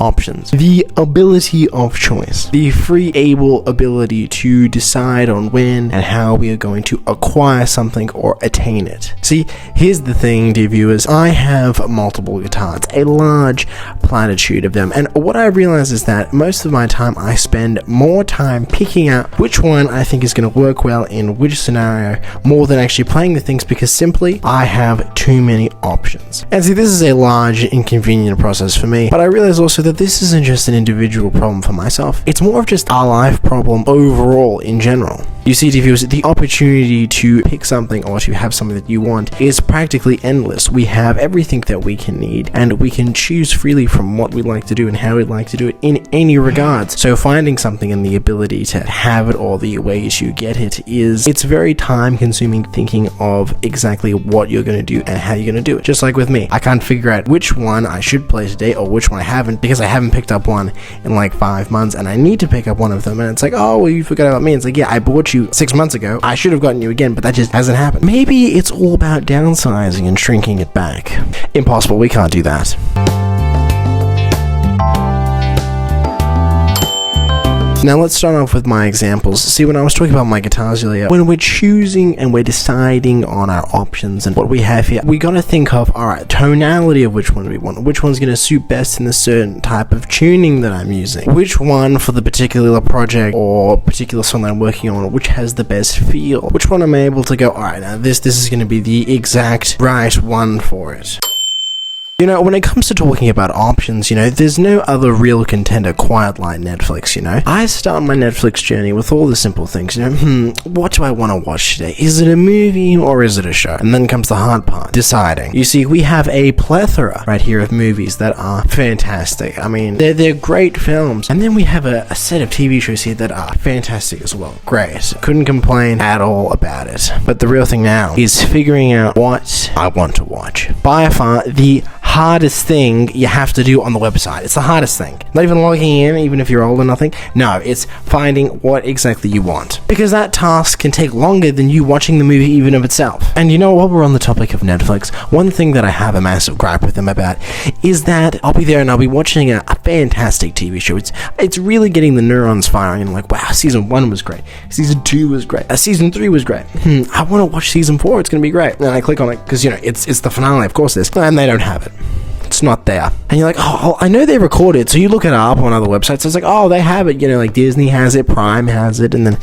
options, the ability of choice, the free able ability to decide on when and how we are going to acquire something or attain it. See, here's the thing, dear viewers, I have multiple guitars, a large platitude of them, and what I realize is that most of my time I spend more time picking out which one I think is going to work well in which scenario more than actually playing the things, because simply I have too many options. And see, this is a large inconvenient process for me, but I realize also that this isn't just an individual problem for myself, it's more of just a life problem overall in general. You see, dear viewers, the opportunity to pick something or to have something that you want is practically endless. We have everything that we can need, and we can choose freely from what we like to do and how we'd like to do it in any regards. So finding something and the ability to have it or the ways you get it it's very time consuming thinking of exactly what you're going to do and how you're going to do it. Just like with me, I can't figure out which one I should play today or which one I haven't, because I haven't picked up one in like 5 months and I need to pick up one of them, and it's like, oh, well, you forgot about me. It's like, yeah, I bought you 6 months ago, I should have gotten you again, but that just hasn't happened. Maybe it's all about downsizing and shrinking it back. Impossible, we can't do that. Now let's start off with my examples. See, when I was talking about my guitars earlier, when we're choosing and we're deciding on our options and what we have here, we gotta think of, alright, tonality of which one we want, which one's gonna suit best in the certain type of tuning that I'm using, which one for the particular project or particular song that I'm working on, which has the best feel, which one I'm able to go, alright, now this is gonna be the exact right one for it. You know, when it comes to talking about options, you know, there's no other real contender quite like Netflix, you know. I start my Netflix journey with all the simple things, you know, what do I want to watch today? Is it a movie or is it a show? And then comes the hard part, deciding. You see, we have a plethora right here of movies that are fantastic. I mean, they're great films. And then we have a set of TV shows here that are fantastic as well. Great. Couldn't complain at all about it. But the real thing now is figuring out what I want to watch. By far, the hardest thing you have to do on the website. It's the hardest thing. Not even logging in, even if you're old or nothing. No, it's finding what exactly you want. Because that task can take longer than you watching the movie even of itself. And you know, while we're on the topic of Netflix, one thing that I have a massive gripe with them about is that I'll be there and I'll be watching a fantastic TV show. It's really getting the neurons firing and like, wow, season 1 was great. Season 2 was great. Season 3 was great. I want to watch season 4. It's going to be great. And I click on it because, you know, it's the finale, of course it is. And they don't have it. It's not there. And you're like, oh, I know they record it. So you look it up on other websites. It's like, oh, they have it. You know, like Disney has it, Prime has it. And then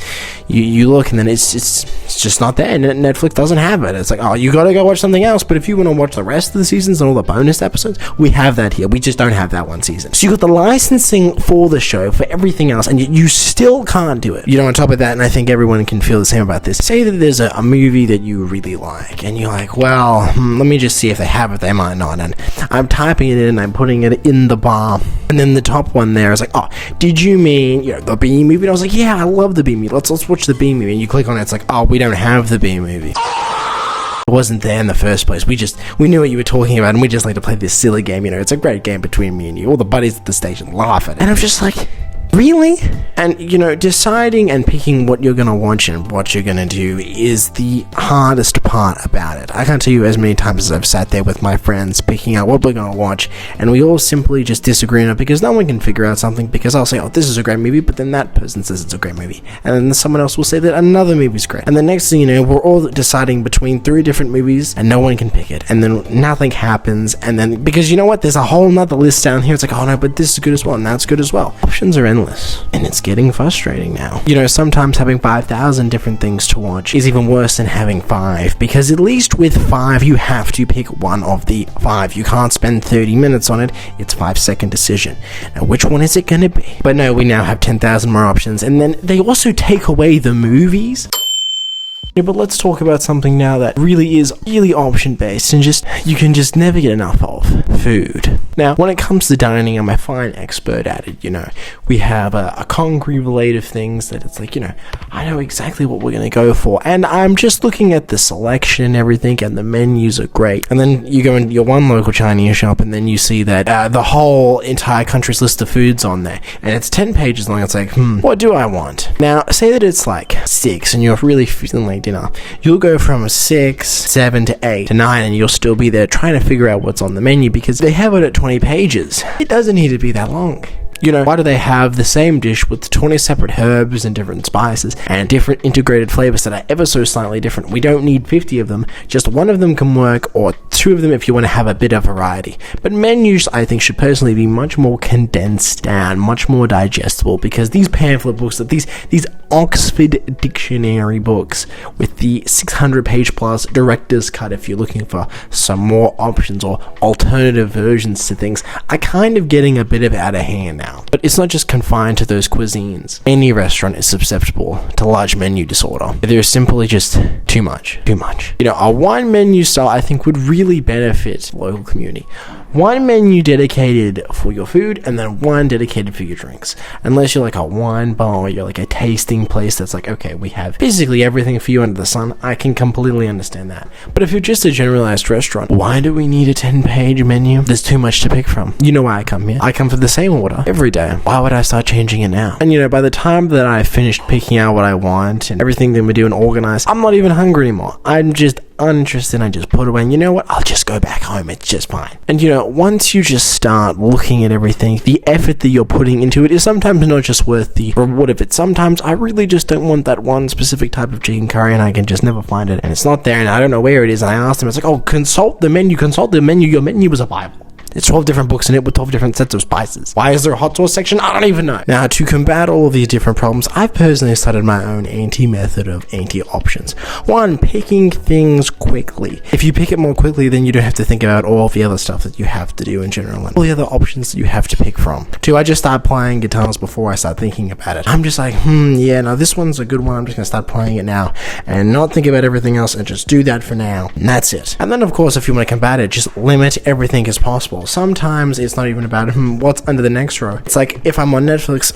you look and then it's just not there. And Netflix doesn't have it. It's like, oh, you got to go watch something else. But if you want to watch the rest of the seasons and all the bonus episodes, we have that here. We just don't have that one season. So you got the licensing for the show, for everything else, and you still can't do it. You know, on top of that, and I think everyone can feel the same about this, say that there's a movie that you really like, and you're like, well, let me just see if they have it. They might not. And I'm typing it in, I'm putting it in the bar, and then the top one there is like, oh, did you mean, you know, the B movie? And I was like, yeah, I love the B movie. Let's watch the B movie. And you click on it, it's like, oh, we don't have the B movie. It wasn't there in the first place. We knew what you were talking about, and we just like to play this silly game. You know, it's a great game between me and you. All the buddies at the station laugh at it, and I'm just like, really? And, you know, deciding and picking what you're going to watch and what you're going to do is the hardest part about it. I can't tell you as many times as I've sat there with my friends picking out what we're going to watch, and we all simply just disagree on it because no one can figure out something, because I'll say, oh, this is a great movie, but then that person says it's a great movie, and then someone else will say that another movie's great. And the next thing you know, we're all deciding between 3 different movies, and no one can pick it, and then nothing happens, and then, because you know what, there's a whole nother list down here, it's like, oh no, but this is good as well, and that's good as well. Options are endless. And it's getting frustrating now. You know, sometimes having 5,000 different things to watch is even worse than having 5, because at least with 5 you have to pick one of the 5. You can't spend 30 minutes on it. It's 5-second decision. Now, which one is it going to be? But no, we now have 10,000 more options, and then they also take away the movies. Yeah, but let's talk about something now that really is really option based and just you can just never get enough of: food. Now, when it comes to dining, I'm a fine expert at it. You know, we have a concrete relate of things that it's like, you know, I know exactly what we're going to go for, and I'm just looking at the selection and everything, and the menus are great. And then you go into your one local Chinese shop, and then you see that the whole entire country's list of foods on there, and it's 10 pages long. It's like, what do I want? Now, say that it's like 6, and you're really feeling like family dinner. You'll go from 6, 7 to 8 to 9, and you'll still be there trying to figure out what's on the menu because they have it at 20 pages. It doesn't need to be that long. You know, why do they have the same dish with 20 separate herbs and different spices and different integrated flavors that are ever so slightly different? We don't need 50 of them. Just one of them can work, or 2 of them if you want to have a bit of variety. But menus, I think, should personally be much more condensed down, much more digestible, because these pamphlet books, these Oxford Dictionary books with the 600-page plus director's cut, if you're looking for some more options or alternative versions to things, are kind of getting a bit of out of hand now. But it's not just confined to those cuisines. Any restaurant is susceptible to large menu disorder. There's simply just too much. You know, a one menu style I think would really benefit the local community. One menu dedicated for your food, and then one dedicated for your drinks. Unless you're like a wine bar, or you're like a tasting place that's like, okay, we have basically everything for you under the sun, I can completely understand that. But if you're just a generalized restaurant, why do we need a 10-page menu? There's too much to pick from. You know why I come here. I come for the same order every day. Why would I start changing it now? And you know, by the time that I finished picking out what I want and everything that we do and organize, I'm not even hungry anymore. I'm just uninterested. I just put away, and you know what? I'll just go back home. It's just fine. And you know, once you just start looking at everything, the effort that you're putting into it is sometimes not just worth the reward of it. Sometimes I really just don't want that one specific type of chicken curry, and I can just never find it, and it's not there, and I don't know where it is. And I asked them, it's like, oh, consult the menu. Your menu is a Bible. There's 12 different books in it with 12 different sets of spices. Why is there a hot sauce section? I don't even know. Now, to combat all of these different problems, I've personally started my own anti-method of anti-options. 1, picking things quickly. If you pick it more quickly, then you don't have to think about all of the other stuff that you have to do in general and all the other options that you have to pick from. 2, I just start playing guitars before I start thinking about it. I'm just like, yeah, now this one's a good one. I'm just going to start playing it now and not think about everything else and just do that for now. And that's it. And then, of course, if you want to combat it, just limit everything as possible. Sometimes it's not even about what's under the next row. It's like, if I'm on Netflix,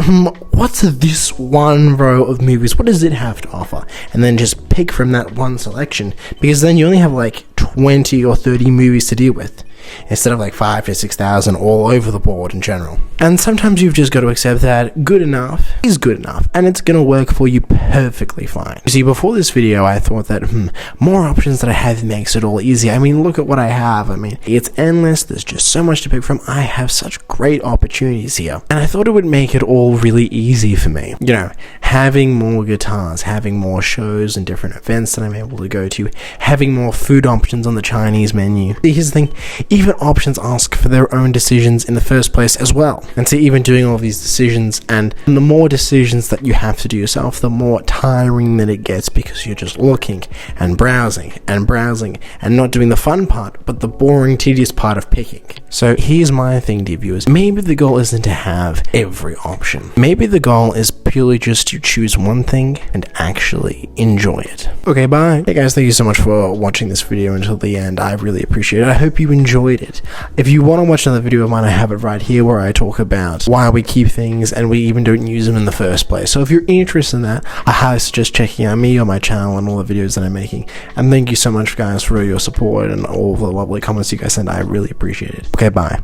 what's this one row of movies? What does it have to offer? And then just pick from that one selection, because then you only have like 20 or 30 movies to deal with, instead of like 5 to 6,000 all over the board in general. And sometimes you've just got to accept that good enough is good enough, and it's going to work for you perfectly fine. You see, before this video, I thought that more options that I have makes it all easy. I mean, look at what I have. I mean, it's endless. There's just so much to pick from. I have such great opportunities here, and I thought it would make it all really easy for me. You know, having more guitars, having more shows and different events that I'm able to go to, having more food options on the Chinese menu. Here's the thing, even options ask for their own decisions in the first place as well. And so even doing all these decisions, and the more decisions that you have to do yourself, the more tiring that it gets, because you're just looking and browsing and not doing the fun part, but the boring, tedious part of picking. So here's my thing, dear viewers. Maybe the goal isn't to have every option. Maybe the goal is purely just to choose one thing and actually enjoy it. Okay, bye. Hey guys, thank you so much for watching this video until the end. I really appreciate it. I hope you enjoyed it. If you want to watch another video of mine, I have it right here where I talk about why we keep things and we even don't use them in the first place. So if you're interested in that, I highly suggest checking out me on my channel and all the videos that I'm making. And thank you so much, guys, for your support and all the lovely comments you guys send. I really appreciate it. Okay, bye.